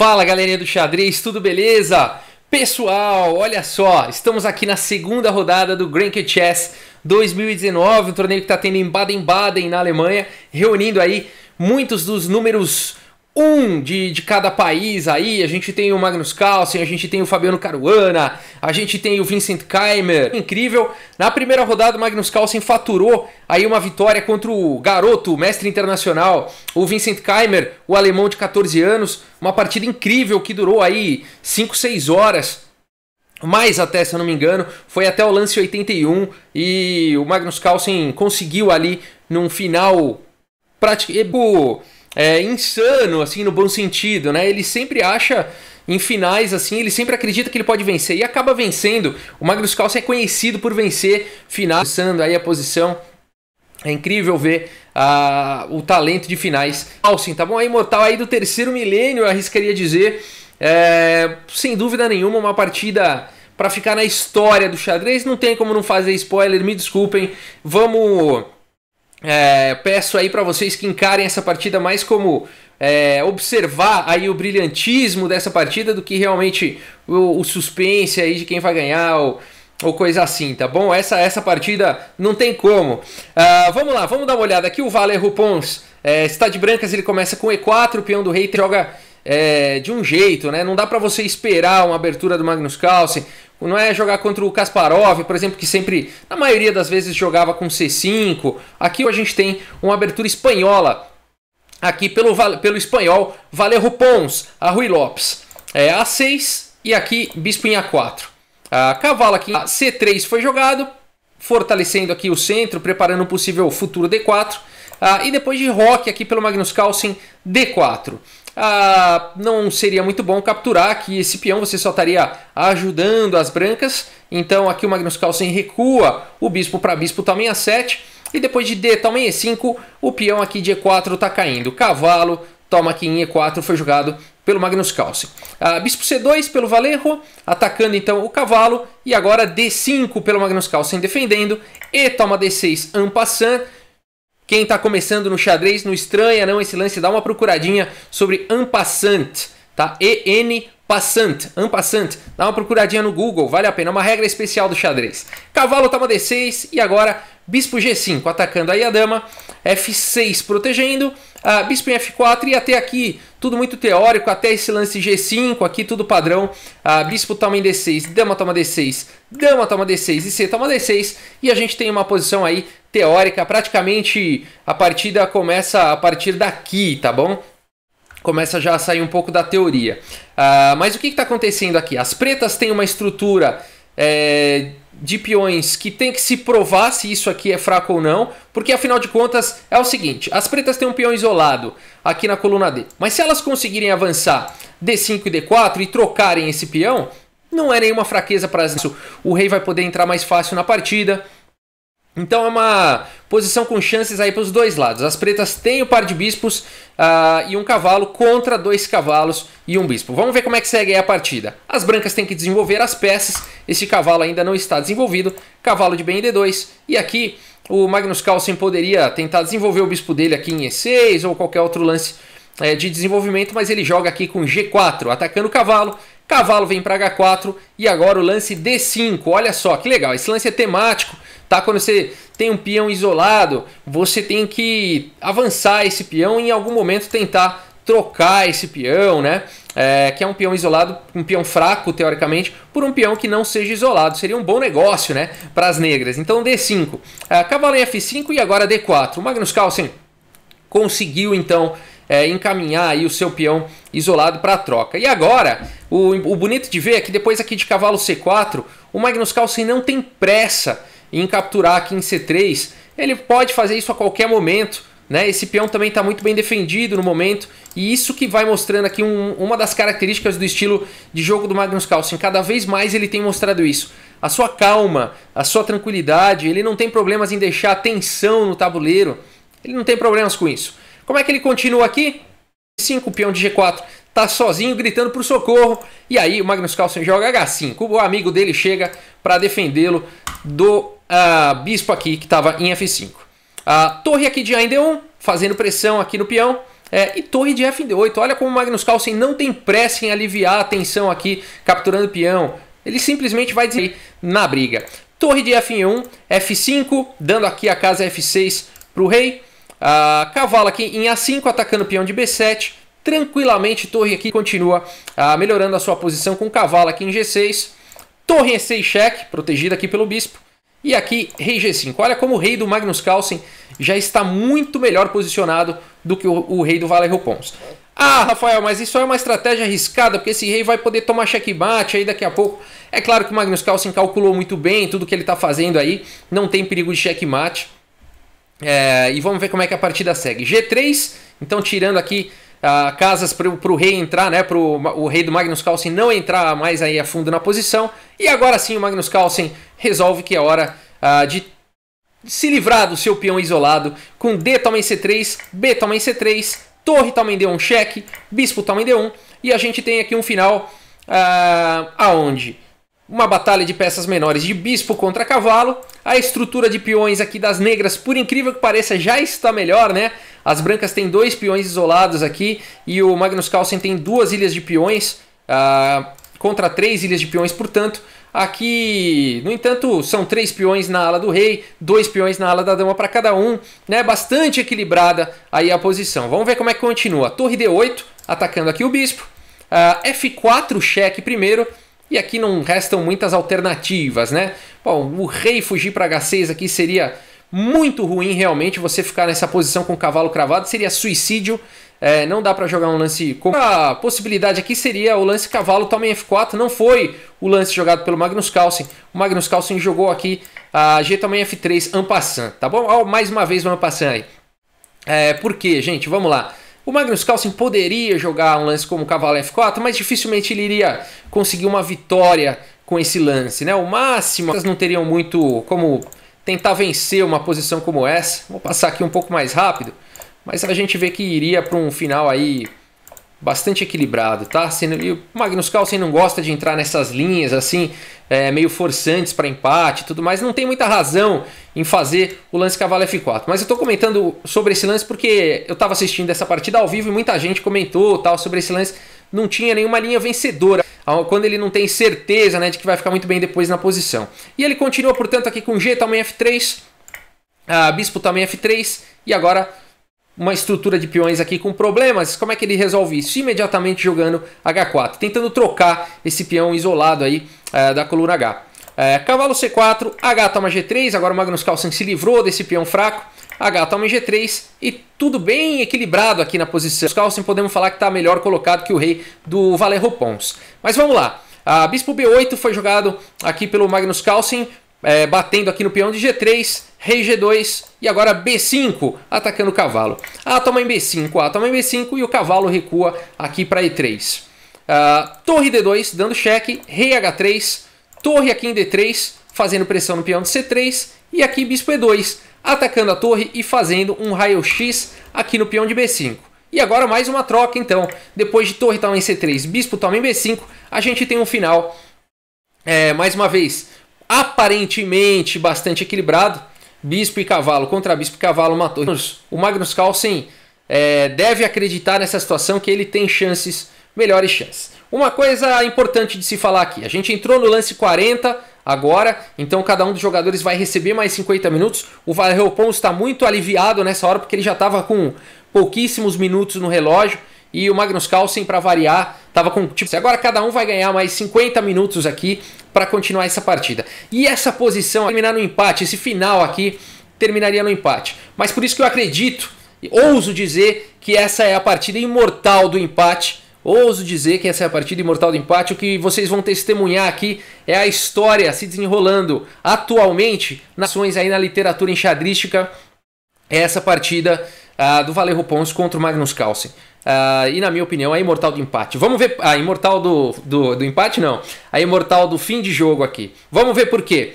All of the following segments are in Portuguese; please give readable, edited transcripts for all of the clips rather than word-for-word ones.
Fala galerinha do xadrez, tudo beleza? Pessoal, olha só, estamos aqui na segunda rodada do Grenke Chess 2019, um torneio que está tendo em Baden-Baden, na Alemanha, reunindo aí muitos dos números 1 de cada país aí. A gente tem o Magnus Carlsen, a gente tem o Fabiano Caruana, a gente tem o Vincent Keimer. Incrível, na primeira rodada o Magnus Carlsen faturou aí uma vitória contra o garoto, o mestre internacional, o Vincent Keimer, o alemão de 14 anos. Uma partida incrível que durou aí 5, 6 horas. Mais até, se eu não me engano, foi até o lance 81 e o Magnus Carlsen conseguiu ali num final praticamente insano, assim, no bom sentido, né? Ele sempre acha em finais, assim, ele sempre acredita que ele pode vencer e acaba vencendo. O Magnus Carlsen é conhecido por vencer finais, usando aí a posição. É incrível ver o talento de finais. Carlsen, tá bom? A imortal aí do terceiro milênio, eu arriscaria dizer. Sem dúvida nenhuma, uma partida para ficar na história do xadrez. Não tem como não fazer spoiler, me desculpem. Vamos... peço aí para vocês que encarem essa partida mais como observar aí o brilhantismo dessa partida do que realmente o suspense aí de quem vai ganhar ou coisa assim, tá bom? Essa partida não tem como. Vamos lá, vamos dar uma olhada aqui. O Valer Pons está de brancas, ele começa com E4, o peão do rei joga de um jeito, né? Não dá para você esperar uma abertura do Magnus Carlsen. Não é jogar contra o Kasparov, por exemplo, que sempre, na maioria das vezes, jogava com C5. Aqui a gente tem uma abertura espanhola, aqui pelo espanhol, Valer Pons, a Ruy Lopes. A6 e aqui bispo em A4. Cavalo aqui, C3 foi jogado, fortalecendo aqui o centro, preparando um possível futuro D4. E depois de roque aqui pelo Magnus Carlsen, D4. Não seria muito bom capturar aqui esse peão, você só estaria ajudando as brancas. Então aqui o Magnus Carlsen recua o bispo para bispo toma em A7. E depois de D toma em E5, o peão aqui de E4 está caindo. Cavalo toma aqui em E4, foi jogado pelo Magnus Carlsen. Bispo C2 pelo Valerro, atacando então o cavalo. E agora D5 pelo Magnus Carlsen defendendo. E toma D6 en passant. Quem está começando no xadrez não estranha não esse lance, dá uma procuradinha sobre en passant, tá? En passant, en passant, dá uma procuradinha no Google, vale a pena, é uma regra especial do xadrez. Cavalo toma D6 e agora bispo G5, atacando aí a dama, F6 protegendo, bispo em F4 e até aqui tudo muito teórico, até esse lance G5, aqui tudo padrão, bispo toma em D6, dama toma D6, dama toma D6 e C toma D6, e a gente tem uma posição aí teórica, praticamente a partida começa a partir daqui, tá bom? Começa já a sair um pouco da teoria. Mas o que está acontecendo aqui? As pretas têm uma estrutura de peões que tem que se provar se isso aqui é fraco ou não, porque afinal de contas é o seguinte, as pretas têm um peão isolado aqui na coluna D, mas se elas conseguirem avançar D5 e D4 e trocarem esse peão, não é nenhuma fraqueza para isso. O rei vai poder entrar mais fácil na partida. Então é uma posição com chances aí para os dois lados. As pretas têm o par de bispos e um cavalo contra 2 cavalos e um bispo. Vamos ver como é que segue aí a partida. As brancas têm que desenvolver as peças. Esse cavalo ainda não está desenvolvido. Cavalo de bem em D2. E aqui o Magnus Carlsen poderia tentar desenvolver o bispo dele aqui em E6 ou qualquer outro lance de desenvolvimento. Mas ele joga aqui com G4, atacando o cavalo. Cavalo vem para H4 e agora o lance D5. Olha só que legal, esse lance é temático. Tá? Quando você tem um peão isolado, você tem que avançar esse peão e em algum momento tentar trocar esse peão, né? Que é um peão isolado, um peão fraco, teoricamente, por um peão que não seja isolado. Seria um bom negócio, né? Para as negras. Então D5. Cavalo em F5 e agora D4. O Magnus Carlsen conseguiu, então, encaminhar aí o seu peão isolado para a troca. E agora, o bonito de ver é que depois aqui de cavalo C4, o Magnus Carlsen não tem pressa em capturar aqui em C3, ele pode fazer isso a qualquer momento, né? Esse peão também está muito bem defendido no momento, e isso que vai mostrando aqui uma das características do estilo de jogo do Magnus Carlsen. Cada vez mais ele tem mostrado isso. A sua calma, a sua tranquilidade, ele não tem problemas em deixar tensão no tabuleiro, ele não tem problemas com isso. Como é que ele continua aqui? 5, o peão de G4 tá sozinho gritando por socorro, e aí o Magnus Carlsen joga H5, o amigo dele chega para defendê-lo do bispo aqui que estava em F5. A torre aqui de A em D1, fazendo pressão aqui no peão. E torre de f em d8. Olha como o Magnus Carlsen não tem pressa em aliviar a tensão aqui, capturando o peão. Ele simplesmente vai dizer na briga. Torre de f em 1, f5, dando aqui a casa f6 para o rei. Cavalo aqui em a5, atacando o peão de b7. Tranquilamente, torre aqui continua melhorando a sua posição com o cavalo aqui em g6. Torre em e6 cheque, protegida aqui pelo bispo. E aqui, rei g5. Olha como o rei do Magnus Carlsen já está muito melhor posicionado do que o rei do Valério Pons. Rafael, mas isso é uma estratégia arriscada, porque esse rei vai poder tomar checkmate aí daqui a pouco. É claro que o Magnus Carlsen calculou muito bem tudo que ele está fazendo aí. Não tem perigo de checkmate. E vamos ver como é que a partida segue. G3, então tirando aqui casas para o rei entrar, né, para o rei do Magnus Carlsen não entrar mais aí a fundo na posição. E agora sim o Magnus Carlsen resolve que é hora de se livrar do seu peão isolado com D toma em C3, B toma em C3, torre toma em D1 cheque, bispo toma em D1. E a gente tem aqui um final aonde uma batalha de peças menores de bispo contra cavalo. A estrutura de peões aqui das negras, por incrível que pareça, já está melhor, né? As brancas têm 2 peões isolados aqui e o Magnus Carlsen tem 2 ilhas de peões contra 3 ilhas de peões, portanto, aqui, no entanto, são 3 peões na ala do rei, 2 peões na ala da dama para cada um, né? Bastante equilibrada aí a posição. Vamos ver como é que continua. Torre D8, atacando aqui o bispo. F4 cheque primeiro. E aqui não restam muitas alternativas, né? Bom, o rei fugir para H6 aqui seria muito ruim realmente. Você ficar nessa posição com o cavalo cravado seria suicídio. Não dá para jogar um lance... A possibilidade aqui seria o lance cavalo toma em F4. Não foi o lance jogado pelo Magnus Carlsen. O Magnus Carlsen jogou aqui G toma em F3 en passant, tá bom? Mais uma vez o en passant aí. Por quê, gente? Vamos lá. O Magnus Carlsen poderia jogar um lance como cavalo F4, mas dificilmente ele iria conseguir uma vitória com esse lance, né? O máximo, elas não teriam muito como tentar vencer uma posição como essa. Vou passar aqui um pouco mais rápido, mas a gente vê que iria para um final aí bastante equilibrado, tá? E o Magnus Carlsen não gosta de entrar nessas linhas assim, meio forçantes para empate e tudo mais. Não tem muita razão em fazer o lance cavalo F4. Mas eu estou comentando sobre esse lance porque eu estava assistindo essa partida ao vivo e muita gente comentou tal sobre esse lance. Não tinha nenhuma linha vencedora quando ele não tem certeza, né, de que vai ficar muito bem depois na posição. E ele continua, portanto, aqui com G também F3, bispo também F3 e agora uma estrutura de peões aqui com problemas. Como é que ele resolve isso? Imediatamente jogando H4, tentando trocar esse peão isolado aí da coluna H. Cavalo C4, H toma G3, agora o Magnus Carlsen se livrou desse peão fraco, H toma em G3 e tudo bem equilibrado aqui na posição. O Carlsen podemos falar que está melhor colocado que o rei do Valério Pons. Mas vamos lá, bispo B8 foi jogado aqui pelo Magnus Carlsen, batendo aqui no peão de G3, rei G2 e agora B5, atacando o cavalo. A toma em B5, A toma em B5 e o cavalo recua aqui para E3. Torre D2 dando cheque, rei H3, torre aqui em D3, fazendo pressão no peão de C3 e aqui bispo E2, atacando a torre e fazendo um raio-x aqui no peão de B5. E agora mais uma troca então, depois de torre toma em C3, bispo toma em B5, a gente tem um final, mais uma vez, aparentemente bastante equilibrado, bispo e cavalo contra bispo e cavalo matou. O Magnus Carlsen deve acreditar nessa situação que ele tem chances, melhores chances. Uma coisa importante de se falar aqui, a gente entrou no lance 40 agora, então cada um dos jogadores vai receber mais 50 minutos. O Valério Pons está muito aliviado nessa hora porque ele já estava com pouquíssimos minutos no relógio e o Magnus Carlsen, para variar, estava com tipo... Agora cada um vai ganhar mais 50 minutos aqui para continuar essa partida. E essa posição, terminar no empate, esse final aqui terminaria no empate. Mas por isso que eu acredito, ouso dizer que essa é a partida imortal do empate. Ouso dizer que essa é a partida imortal do empate. O que vocês vão testemunhar aqui é a história se desenrolando atualmente nas ações aí na literatura enxadrística. É essa partida do Valério Pons contra o Magnus Carlsen. E na minha opinião, a imortal do empate. Vamos ver. A imortal do empate, não. A imortal do fim de jogo aqui. Vamos ver por quê.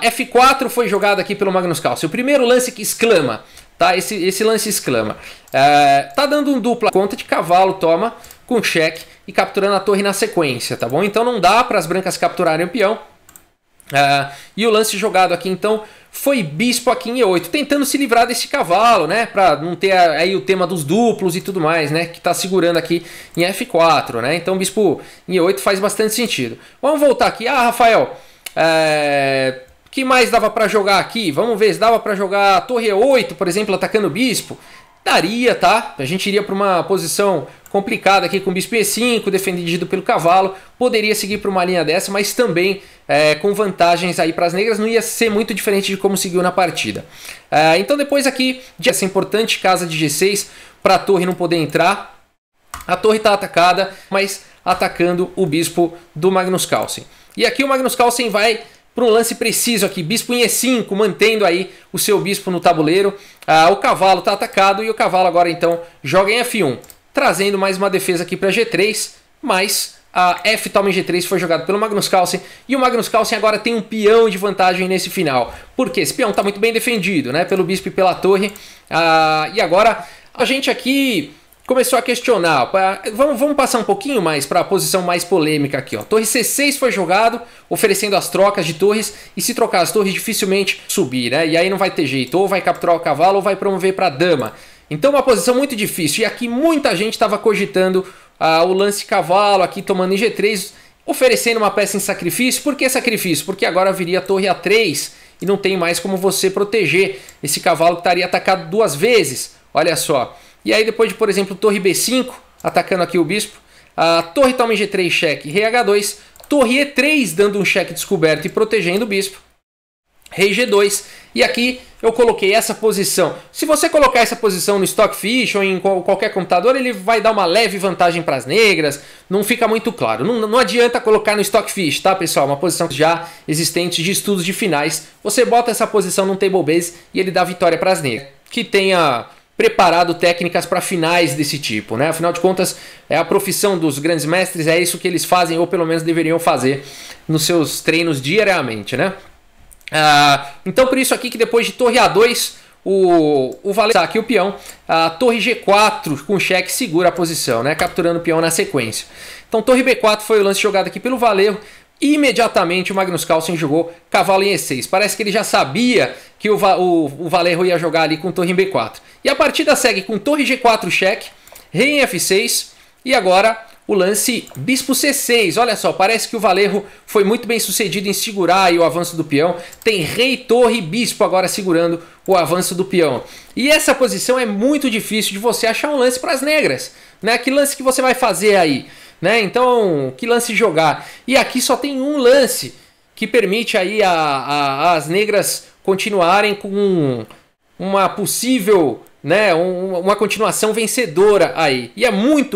F4 foi jogado aqui pelo Magnus Carlsen. O primeiro lance que exclama. Tá? Esse lance exclama. Tá dando um dupla conta de cavalo, toma, com cheque e capturando a torre na sequência, tá bom? Então não dá para as brancas capturarem o peão. E o lance jogado aqui então foi bispo aqui em E8, tentando se livrar desse cavalo, né? Para não ter aí o tema dos duplos e tudo mais, né? Que tá segurando aqui em F4, né? Então bispo em E8 faz bastante sentido. Vamos voltar aqui. Ah, Rafael, o que mais dava para jogar aqui? Vamos ver se dava para jogar torre E8, por exemplo, atacando o bispo. Daria, tá? A gente iria para uma posição complicada aqui com o bispo E5, defendido pelo cavalo. Poderia seguir para uma linha dessa, mas também com vantagens aí para as negras. Não ia ser muito diferente de como seguiu na partida. Então depois aqui, essa importante casa de G6 para a torre não poder entrar. A torre está atacada, mas atacando o bispo do Magnus Carlsen. E aqui o Magnus Carlsen vai para um lance preciso aqui, bispo em E5, mantendo aí o seu bispo no tabuleiro. O cavalo está atacado e o cavalo agora então joga em F1, trazendo mais uma defesa aqui para G3, mas a F toma em G3 foi jogado pelo Magnus Carlsen e o Magnus Carlsen agora tem um peão de vantagem nesse final, porque esse peão está muito bem defendido, né, pelo bispo e pela torre. E agora a gente aqui começou a questionar. Vamos passar um pouquinho mais para a posição mais polêmica aqui. Ó. Torre C6 foi jogado, oferecendo as trocas de torres. E se trocar as torres, dificilmente subir, né? E aí não vai ter jeito. Ou vai capturar o cavalo ou vai promover para a dama. Então uma posição muito difícil. E aqui muita gente estava cogitando o lance cavalo aqui tomando em G3, oferecendo uma peça em sacrifício. Por que sacrifício? Porque agora viria a torre A3 e não tem mais como você proteger esse cavalo que estaria atacado duas vezes. Olha só. E aí depois de, por exemplo, torre B5, atacando aqui o bispo, a torre toma em G3, cheque, rei H2, torre E3 dando um cheque descoberto e protegendo o bispo, rei G2, e aqui eu coloquei essa posição. Se você colocar essa posição no Stockfish ou em qualquer computador, ele vai dar uma leve vantagem para as negras, não fica muito claro. Não adianta colocar no Stockfish, tá pessoal? Uma posição já existente de estudos de finais, você bota essa posição num Table Base e ele dá vitória para as negras, que tenha preparado técnicas para finais desse tipo, né? Afinal de contas, é a profissão dos grandes mestres, é isso que eles fazem, ou pelo menos deveriam fazer nos seus treinos diariamente, né? Então por isso aqui que depois de torre A2, o Valer tá aqui o peão, a torre G4 com cheque segura a posição, né? Capturando o peão na sequência. Então torre B4 foi o lance jogado aqui pelo Valer. Imediatamente o Magnus Carlsen jogou cavalo em E6. Parece que ele já sabia que o Valerro ia jogar ali com torre em B4. E a partida segue com torre G4 cheque, rei em F6 e agora o lance bispo C6. Olha só, parece que o Valerro foi muito bem sucedido em segurar aí o avanço do peão. Tem rei, torre e bispo agora segurando o avanço do peão. E essa posição é muito difícil de você achar um lance para as negras, né? Que lance que você vai fazer aí? Né? Então, que lance jogar? E aqui só tem um lance que permite aí as negras continuarem com uma possível, né, uma continuação vencedora aí. E é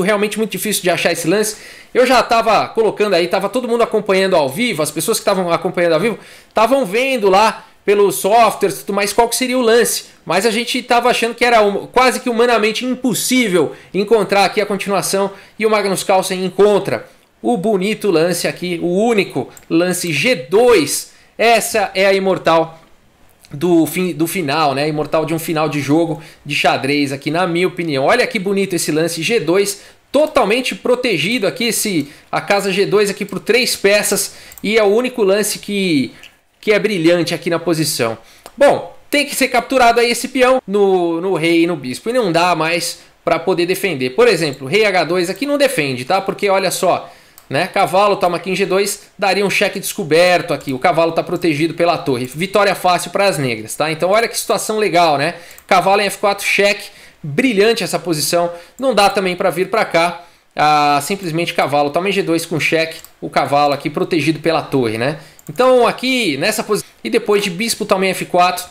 realmente muito difícil de achar esse lance. Eu já estava colocando aí, estava todo mundo acompanhando ao vivo, as pessoas que estavam acompanhando ao vivo estavam vendo lá pelos softwares e tudo mais qual que seria o lance. Mas a gente estava achando que era quase que humanamente impossível encontrar aqui a continuação. E o Magnus Carlsen encontra o bonito lance aqui, o único lance G2. Essa é a imortal do final, né? Imortal de um final de jogo de xadrez aqui, na minha opinião. Olha que bonito esse lance G2, totalmente protegido aqui, a casa G2 aqui por 3 peças. E é o único lance que é brilhante aqui na posição. Bom, tem que ser capturado aí esse peão no rei e no bispo. E não dá mais para poder defender. Por exemplo, rei H2 aqui não defende, tá? Porque olha só, né? Cavalo toma aqui em G2, daria um cheque descoberto aqui. O cavalo está protegido pela torre. Vitória fácil para as negras, tá? Então olha que situação legal, né? Cavalo em F4, cheque. Brilhante essa posição. Não dá também para vir para cá. Simplesmente cavalo toma em G2 com cheque. O cavalo aqui protegido pela torre, né? Então aqui nessa posição, e depois de bispo também F4,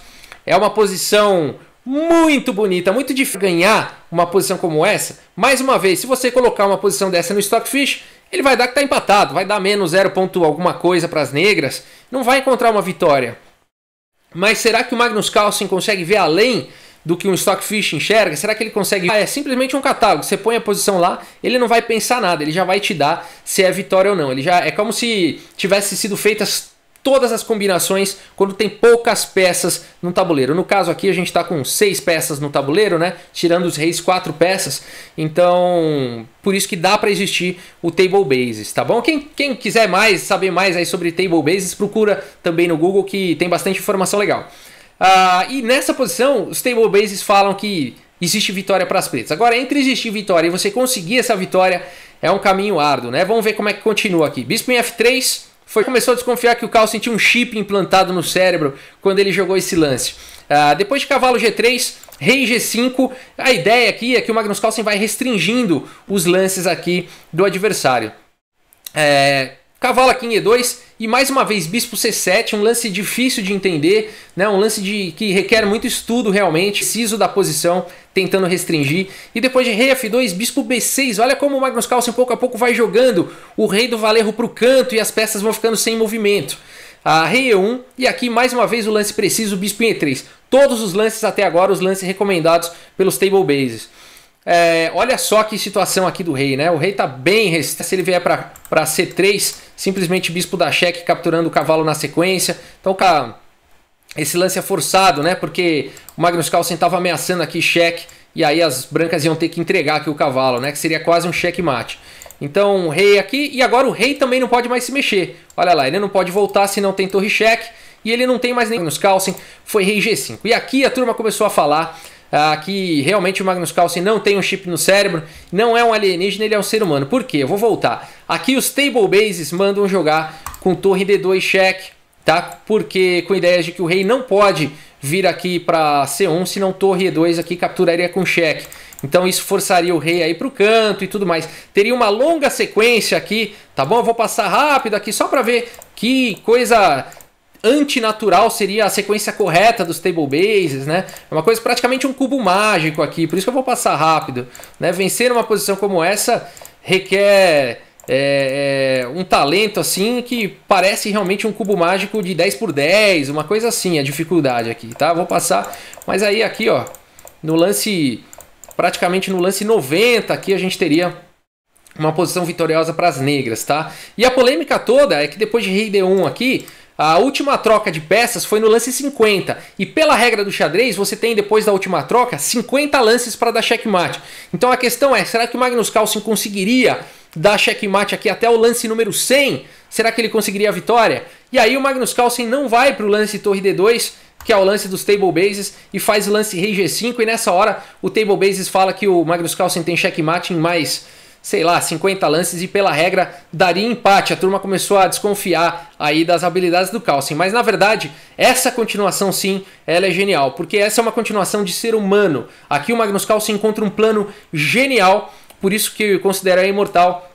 é uma posição muito bonita, muito difícil ganhar uma posição como essa. Mais uma vez, se você colocar uma posição dessa no Stockfish, ele vai dar que está empatado, vai dar menos 0 ponto alguma coisa para as negras, não vai encontrar uma vitória. Mas será que o Magnus Carlsen consegue ver além do que um Stockfish enxerga? Será que ele consegue? É simplesmente um catálogo, você põe a posição lá, ele não vai pensar nada, ele já vai te dar se é vitória ou não. Ele já é como se tivesse sido feitas todas as combinações quando tem poucas peças no tabuleiro. No caso aqui a gente está com 6 peças no tabuleiro, né? Tirando os reis, 4 peças. Então, por isso que dá para existir o Table Bases, tá bom? Quem quiser saber mais aí sobre Table Bases, procura também no Google que tem bastante informação legal. E nessa posição, os table bases falam que existe vitória para as pretas. Agora, entre existir vitória e você conseguir essa vitória, é um caminho árduo, né? Vamos ver como é que continua aqui. Bispo em F3, começou a desconfiar que o Carlsen tinha um chip implantado no cérebro quando ele jogou esse lance. Depois de cavalo G3, rei G5, a ideia aqui é que o Magnus Carlsen vai restringindo os lances aqui do adversário. Cavalo aqui em E2 e mais uma vez bispo C7, um lance difícil de entender, né? Um lance que requer muito estudo realmente, preciso da posição, tentando restringir. E depois de rei F2, bispo B6, olha como o Magnus Carlsen pouco a pouco vai jogando o rei do Valerro para o canto e as peças vão ficando sem movimento. Rei E1 e aqui mais uma vez o lance preciso, bispo em E3. Todos os lances até agora, os lances recomendados pelos table bases. Olha só que situação aqui do rei, né? O rei tá bem restrito. Se ele vier para C3, simplesmente bispo dá cheque, capturando o cavalo na sequência. Então, esse lance é forçado, né? Porque o Magnus Carlsen estava ameaçando aqui cheque, e aí as brancas iam ter que entregar aqui o cavalo, né? Que seria quase um checkmate. Então, o rei aqui, e agora o rei também não pode mais se mexer. Olha lá, ele não pode voltar se não tem torre cheque, e ele não tem mais nem Magnus Carlsen, foi rei G5. E aqui a turma começou a falar que realmente o Magnus Carlsen não tem um chip no cérebro, não é um alienígena, ele é um ser humano. Por quê? Eu vou voltar. Aqui os table bases mandam jogar com torre D2 cheque, tá? Porque com ideias de que o rei não pode vir aqui para C1, senão torre E2 aqui capturaria com cheque. Então isso forçaria o rei aí para o canto e tudo mais. Teria uma longa sequência aqui, tá bom? Eu vou passar rápido aqui só para ver que coisa antinatural seria a sequência correta dos table bases, né? É uma coisa praticamente um cubo mágico aqui, por isso que eu vou passar rápido, né? Vencer uma posição como essa requer um talento assim que parece realmente um cubo mágico de 10×10, uma coisa assim, a dificuldade aqui, tá? Vou passar, mas aí aqui, ó, no lance, praticamente no lance 90 aqui a gente teria uma posição vitoriosa para as negras, tá? E a polêmica toda é que depois de rei D1 aqui, a última troca de peças foi no lance 50. E pela regra do xadrez, você tem depois da última troca 50 lances para dar checkmate. Então a questão é, será que o Magnus Carlsen conseguiria dar checkmate aqui até o lance número 100? Será que ele conseguiria a vitória? E aí o Magnus Carlsen não vai para o lance torre D2, que é o lance dos table bases, e faz o lance rei G5. E nessa hora o table bases fala que o Magnus Carlsen tem checkmate em mais, sei lá, 50 lances, e pela regra daria empate. A turma começou a desconfiar aí das habilidades do Carlsen, mas na verdade essa continuação sim, ela é genial, porque essa é uma continuação de ser humano. Aqui o Magnus Carlsen encontra um plano genial, por isso que eu considero imortal.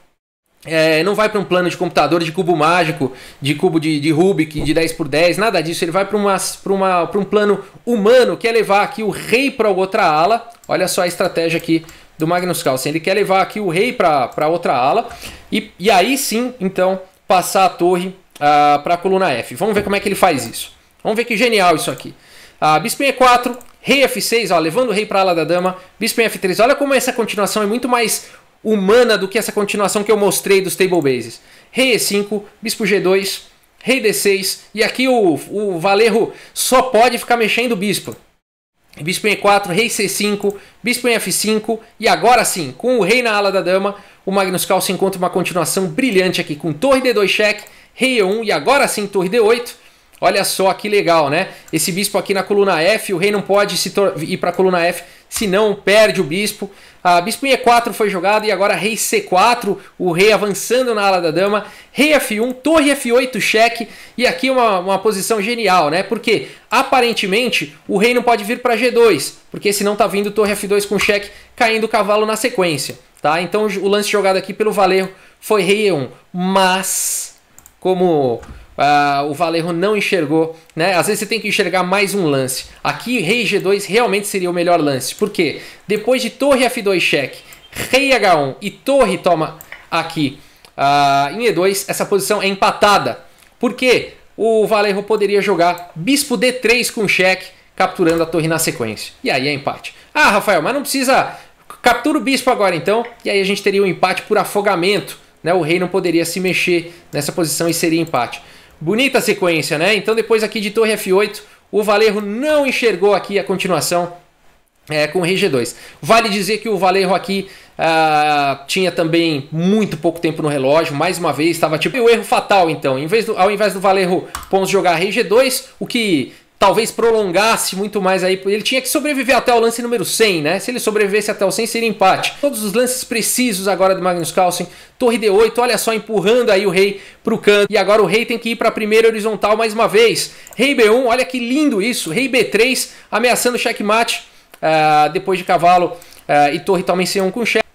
Não vai para um plano de computador, de cubo mágico, de cubo de Rubik, de 10×10, nada disso. Ele vai para um plano humano, que é levar aqui o rei para outra ala. Olha só a estratégia aqui do Magnus Carlsen. Ele quer levar aqui o rei para outra ala e aí sim, então, passar a torre para a coluna F. Vamos ver como é que ele faz isso. Vamos ver que genial isso aqui. Bispo em E4, rei F6, ó, levando o rei para a ala da dama. Bispo em F3. Olha como essa continuação é muito mais humana do que essa continuação que eu mostrei dos table bases. Rei E5, bispo G2, rei D6. E aqui o Valerro só pode ficar mexendo o bispo. Bispo em E4, rei C5, bispo em F5, e agora sim, com o rei na ala da dama, o Magnus Carlsen encontra uma continuação brilhante aqui, com torre D2 cheque, rei E1, e agora sim torre D8. Olha só que legal, né? Esse bispo aqui na coluna F, o rei não pode ir para a coluna F, senão perde o bispo. Bispo em E4 foi jogado, e agora rei C4, o rei avançando na ala da dama. Rei F1, torre F8 cheque, e aqui uma posição genial, né? Porque aparentemente o rei não pode vir para G2, porque senão tá vindo torre F2 com cheque, caindo o cavalo na sequência, tá? Então o lance jogado aqui pelo Valerro foi rei E1, mas como o Valerro não enxergou, né? Às vezes você tem que enxergar mais um lance. Aqui rei G2 realmente seria o melhor lance, porque depois de torre F2 cheque, rei H1 e torre toma aqui em E2, essa posição é empatada, porque o Valerro poderia jogar bispo D3 com cheque, capturando a torre na sequência, e aí é empate. Rafael, mas não precisa, captura o bispo agora então, e aí a gente teria um empate por afogamento, né? O rei não poderia se mexer nessa posição e seria empate. Bonita sequência, né? Então depois aqui de torre F8, o Valerro não enxergou aqui a continuação com o rei G2. Vale dizer que o Valerro aqui tinha também muito pouco tempo no relógio, mais uma vez, estava tipo o erro fatal então. Ao invés do Valerro Pons jogar rei G2, o que talvez prolongasse muito mais aí. Ele tinha que sobreviver até o lance número 100, né? Se ele sobrevivesse até o 100, seria empate. Todos os lances precisos agora do Magnus Carlsen. Torre D8, olha só, empurrando aí o rei pro canto. E agora o rei tem que ir para a primeira horizontal mais uma vez. Rei B1, olha que lindo isso. Rei B3, ameaçando o checkmate. Depois de cavalo e torre toma em C1 com cheque.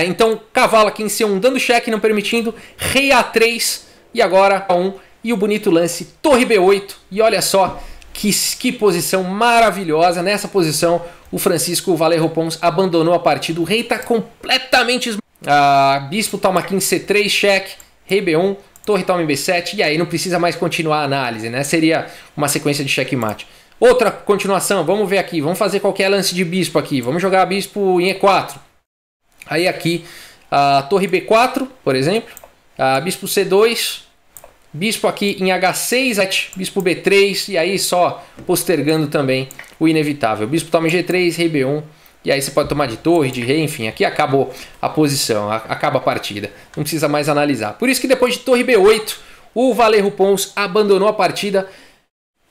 Então, cavalo aqui em C1 dando cheque, não permitindo. Rei A3 e agora A1. E o bonito lance, torre B8. E olha só que posição maravilhosa. Nessa posição, o Francisco Valerro Pons abandonou a partida. O rei está completamente... bispo toma aqui em C3, cheque. Rei B1, torre toma em B7. E aí não precisa mais continuar a análise, né? Seria uma sequência de checkmate. Outra continuação, vamos ver aqui. Vamos fazer qualquer lance de bispo aqui. Vamos jogar bispo em E4. Aí aqui, torre B4, por exemplo. Bispo C2. Bispo aqui em H6, bispo B3, e aí só postergando também o inevitável. Bispo toma em G3, rei B1, e aí você pode tomar de torre, de rei, enfim, aqui acabou a posição, acaba a partida. Não precisa mais analisar. Por isso que depois de torre B8, o Valerro Pons abandonou a partida.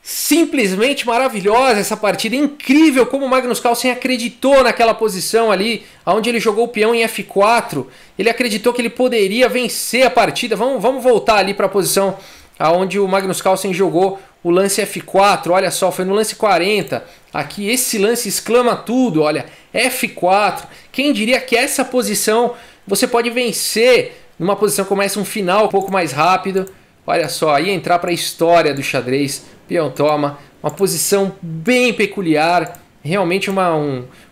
Simplesmente maravilhosa essa partida, incrível como o Magnus Carlsen acreditou naquela posição ali, onde ele jogou o peão em F4, ele acreditou que ele poderia vencer a partida. Vamos voltar ali para a posição onde o Magnus Carlsen jogou o lance F4, olha só, foi no lance 40, aqui esse lance exclama tudo, olha, F4, quem diria que essa posição você pode vencer numa posição que começa um final um pouco mais rápido. Olha só, aí entrar para a história do xadrez, peão toma, uma posição bem peculiar, realmente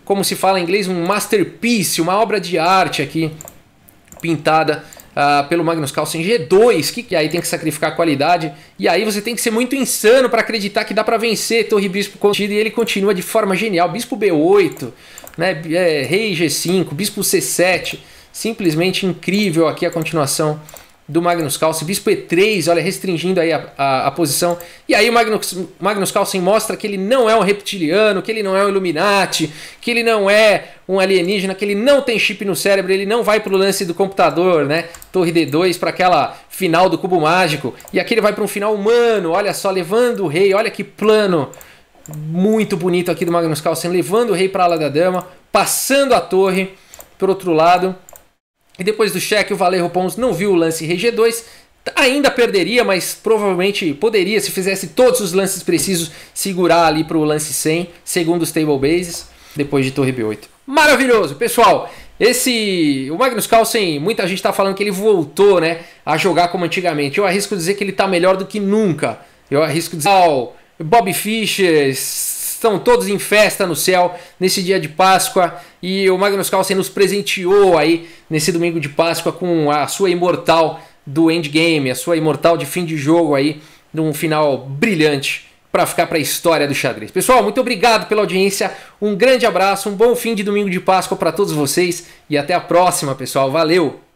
como se fala em inglês, um masterpiece, uma obra de arte aqui, pintada pelo Magnus Carlsen. G2, que aí tem que sacrificar a qualidade, e aí você tem que ser muito insano para acreditar que dá para vencer torre bispo contido, e ele continua de forma genial, bispo B8, né, rei G5, bispo C7, simplesmente incrível aqui a continuação do Magnus Carlsen, bispo E3, olha, restringindo aí a posição. E aí o Magnus Carlsen mostra que ele não é um reptiliano, que ele não é um Illuminati, que ele não é um alienígena, que ele não tem chip no cérebro, ele não vai para o lance do computador, né? Torre D2 para aquela final do cubo mágico. E aqui ele vai para um final humano, olha só, levando o rei, olha que plano muito bonito aqui do Magnus Carlsen, levando o rei para a ala da dama, passando a torre para o outro lado. E depois do cheque, o Valerro Pons não viu o lance rei G2, ainda perderia, mas provavelmente poderia, se fizesse todos os lances precisos, segurar ali para o lance 100, segundo os table bases, depois de torre B8. Maravilhoso, pessoal! O Magnus Carlsen, muita gente está falando que ele voltou, né, a jogar como antigamente. Eu arrisco dizer que ele está melhor do que nunca. Eu arrisco dizer que Bobby Fischer estão todos em festa no céu nesse dia de Páscoa, e o Magnus Carlsen nos presenteou aí nesse domingo de Páscoa com a sua imortal do endgame, a sua imortal de fim de jogo aí, num final brilhante para ficar para a história do xadrez. Pessoal, muito obrigado pela audiência, um grande abraço, um bom fim de domingo de Páscoa para todos vocês e até a próxima, pessoal. Valeu!